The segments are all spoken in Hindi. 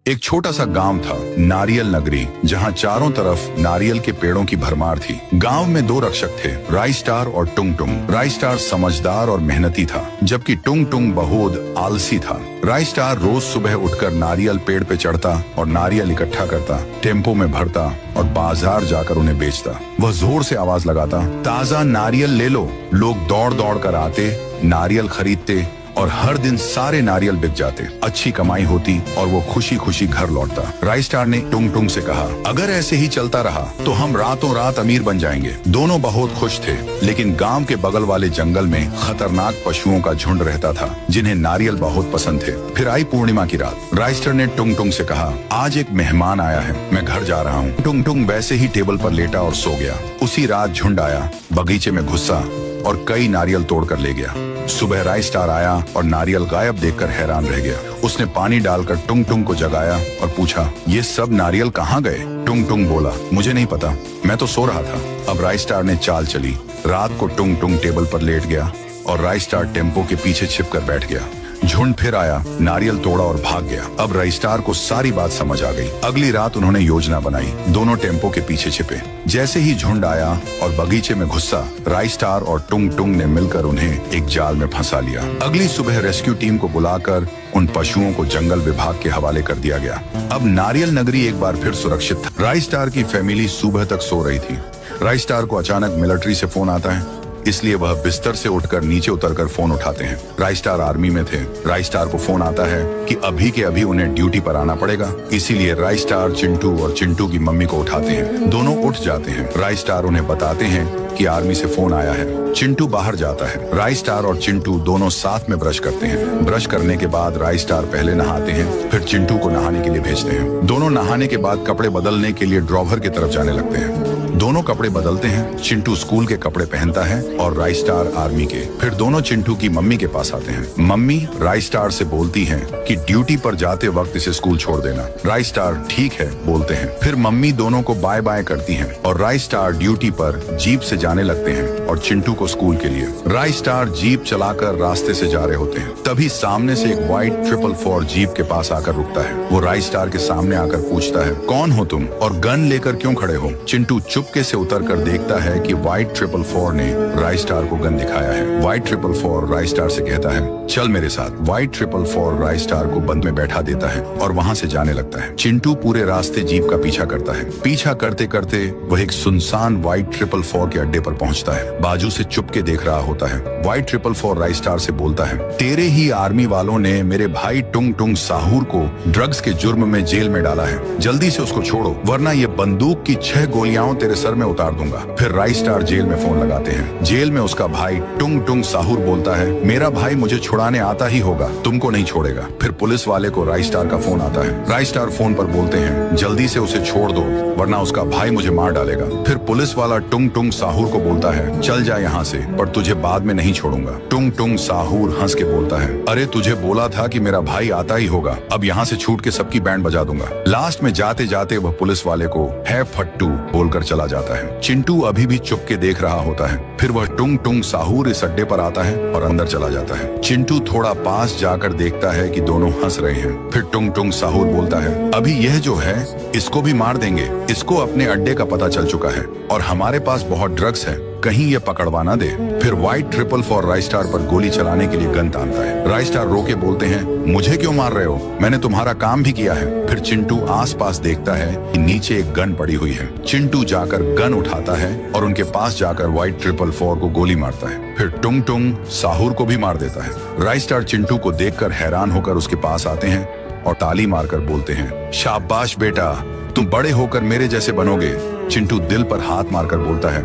एक छोटा सा गांव था, नारियल नगरी, जहां चारों तरफ नारियल के पेड़ों की भरमार थी। गांव में दो रक्षक थे, राई स्टार और टुंग टुंग। राई स्टार समझदार और मेहनती था, जबकि टुंग टुंग बहुत आलसी था। राई स्टार रोज सुबह उठकर नारियल पेड़ पे चढ़ता और नारियल इकट्ठा करता, टेम्पो में भरता और बाजार जाकर उन्हें बेचता। वह जोर से आवाज लगाता, ताजा नारियल ले लो। लोग दौड़ दौड़ कर आते, नारियल खरीदते और हर दिन सारे नारियल बिक जाते। अच्छी कमाई होती और वो खुशी खुशी घर लौटता। राई स्टार ने टुंग टुंग से कहा, अगर ऐसे ही चलता रहा तो हम रातों रात अमीर बन जाएंगे। दोनों बहुत खुश थे, लेकिन गांव के बगल वाले जंगल में खतरनाक पशुओं का झुंड रहता था, जिन्हें नारियल बहुत पसंद थे। फिर आई पूर्णिमा की रात। राई स्टार ने टुंग टुंग से कहा, आज एक मेहमान आया है, मैं घर जा रहा हूँ। टुंग टुंग वैसे ही टेबल पर लेटा और सो गया। उसी रात झुंड आया, बगीचे में घुसा और कई नारियल तोड़कर ले गया। सुबह राई स्टार आया और नारियल गायब देखकर हैरान रह गया। उसने पानी डालकर टुंग टुंग को जगाया और पूछा, ये सब नारियल कहाँ गए? टुंग टुंग बोला, मुझे नहीं पता, मैं तो सो रहा था। अब राई स्टार ने चाल चली। रात को टुंग टुंग टेबल पर लेट गया और राई स्टार टेम्पो के पीछे छिपकर बैठ गया। झुंड फिर आया, नारियल तोड़ा और भाग गया। अब राई स्टार को सारी बात समझ आ गई। अगली रात उन्होंने योजना बनाई। दोनों टेम्पो के पीछे छिपे। जैसे ही झुंड आया और बगीचे में घुसा, राई स्टार और टुंग टुंग ने मिलकर उन्हें एक जाल में फंसा लिया। अगली सुबह रेस्क्यू टीम को बुलाकर उन पशुओं को जंगल विभाग के हवाले कर दिया गया। अब नारियल नगरी एक बार फिर सुरक्षित था। राई स्टार की फैमिली सुबह तक सो रही थी। राई स्टार को अचानक मिलिट्री से फोन आता है, इसलिए वह बिस्तर से उठकर नीचे उतरकर फोन उठाते हैं। राई स्टार आर्मी में थे। राई स्टार को फोन आता है कि अभी के अभी उन्हें ड्यूटी पर आना पड़ेगा। इसीलिए राई स्टार चिंटू और चिंटू की मम्मी को उठाते हैं। दोनों उठ जाते हैं। राई स्टार उन्हें बताते हैं कि आर्मी से फोन आया है। चिंटू बाहर जाता है। राई स्टार और चिंटू दोनों साथ में ब्रश करते हैं। ब्रश करने के बाद राई स्टार पहले नहाते हैं, फिर चिंटू को नहाने के लिए भेजते हैं। दोनों नहाने के बाद कपड़े बदलने के लिए ड्रॉवर की तरफ जाने लगते हैं। दोनों कपड़े बदलते हैं। चिंटू स्कूल के कपड़े पहनता है और राई स्टार आर्मी के। फिर दोनों चिंटू की मम्मी के पास आते हैं। मम्मी राई स्टार से बोलती हैं कि ड्यूटी पर जाते वक्त इसे स्कूल छोड़ देना। राई स्टार ठीक है बोलते हैं। फिर मम्मी दोनों को बाय बाय करती हैं और राई स्टार ड्यूटी पर जीप से जाने लगते हैं और चिंटू को स्कूल के लिए। राई स्टार जीप चलाकर रास्ते से जा रहे होते हैं। तभी सामने से एक व्हाइट 444 जीप के पास आकर रुकता है। वो राई स्टार के सामने आकर पूछता है, कौन हो तुम और गन लेकर क्यों खड़े हो? चिंटू चुपके से उतरकर देखता है कि व्हाइट 444 ने राई स्टार को गन दिखाया है। व्हाइट 444 राई स्टार से कहता है, चल मेरे साथ। व्हाइट 444 राई स्टार को बंद में बैठा देता है और वहाँ से जाने लगता है। चिंटू पूरे रास्ते जीप का पीछा करता है। पीछा करते करते वह एक सुनसान व्हाइट 444 के अड्डे पर पहुँचता है। बाजू से चुपके देख रहा होता है। व्हाइट 444 राई स्टार से बोलता है, तेरे ही आर्मी वालों ने मेरे भाई टुंग टुंग साहूर को ड्रग्स के जुर्म में जेल में डाला है। जल्दी से उसको छोड़ो, वरना ये बंदूक की 6 गोलियां तेरे सर में उतार दूंगा। फिर राई स्टार जेल में फोन लगाते हैं। जेल में उसका भाई टुंग टुंग साहूर बोलता है, मेरा भाई मुझे छुड़ाने आता ही होगा, तुमको नहीं छोड़ेगा। फिर पुलिस वाले को राई स्टार का फोन आता है। राई स्टार फोन पर बोलते हैं, जल्दी से उसे छोड़ दो, वरना उसका भाई मुझे मार डालेगा। फिर पुलिस वाला टुंग टुंग साहूर को बोलता है, चल जा यहाँ से, पर तुझे बाद में नहीं छोड़ूंगा। टुंग टुंग साहूर हंस के बोलता है, अरे तुझे बोला था कि मेरा भाई आता ही होगा, अब यहाँ से छूट के सबकी बैंड बजा दूंगा। लास्ट में जाते जाते वह पुलिस वाले को है फट्टू बोलकर चला जाता है। चिंटू अभी भी चुप के देख रहा होता है। फिर वह टुंग टुंग साहूर इस अड्डे पर आता है और अंदर चला जाता है। चिंटू थोड़ा पास जाकर देखता है कि दोनों हंस रहे हैं। फिर टुंग टुंग साहूर बोलता है, अभी यह जो है इसको भी मार देंगे। इसको अपने अड्डे का पता चल चुका है और हमारे पास बहुत ड्रग्स है, कहीं ये पकड़वा ना दे। फिर व्हाइट 444 राई स्टार पर गोली चलाने के लिए गन तानता है। राई स्टार रोके बोलते हैं, मुझे क्यों मार रहे हो, मैंने तुम्हारा काम भी किया है। फिर चिंटू आसपास देखता है कि नीचे एक गन पड़ी हुई है। चिंटू जाकर गन उठाता है और उनके पास जाकर व्हाइट 444 को गोली मारता है। फिर टुंग टुंग साहूर को भी मार देता है। राई स्टार चिंटू को देखकर हैरान होकर उसके पास आते हैं और ताली मारकर बोलते हैं, शाबाश बेटा, तुम बड़े होकर मेरे जैसे बनोगे। चिंटू दिल पर हाथ मारकर बोलता है,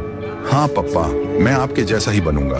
हाँ पप्पा, मैं आपके जैसा ही बनूंगा।